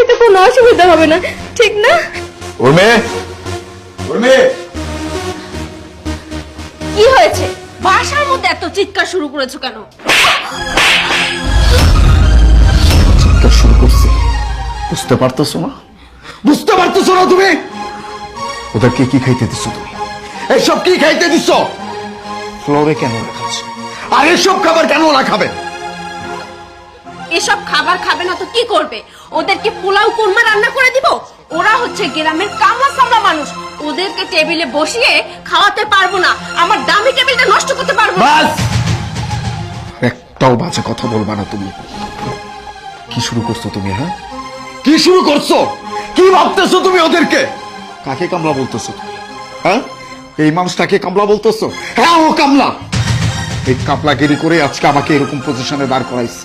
এতে কোনো অসুবিধা হবে না, ঠিক না? উর্মি, উর্মি, কি হয়েছে? বাসার মধ্যে এত চিৎকার শুরু করেছো কেন? চিৎকার শুরু করছে, বুঝতে পারতেছো না? বুঝতে পারতেছো না তুমি? ওদেরকে কি খাইতে দিচ্ছ তুমি? এসব কি খাইতে দিচ্ছ? ফ্লোরে কেন রাখাচ্ছ? আর এসব খাবার কেন রাখাবে? এসব খাবার খাবে না তো কি করবে? ওদেরকে পোলাও কোরমা রান্না করে দিব? ওরা হচ্ছে গ্রামের কামলা সামলা মানুষ, ওদেরকে টেবিলে বসিয়ে খাওয়াতে পারবো না। আমার দামি টেবিলটা নষ্ট করতে পারবো না। বাস, একটাও বাজে কথা বলবা না তুমি। কি শুরু করছো তুমি? হ্যাঁ, কি শুরু করছো? কি ভাবতেছো তুমি ওদেরকে? কাকে কামলা বলতেছো তুমি? হ্যাঁ, এই মানুষটাকে কামলা বলতেছো? হ্যাঁ, ও কামলা। এই কামলাগিরি করে আজকে আমাকে এরকম পজিশনে দাঁড় করাইছে।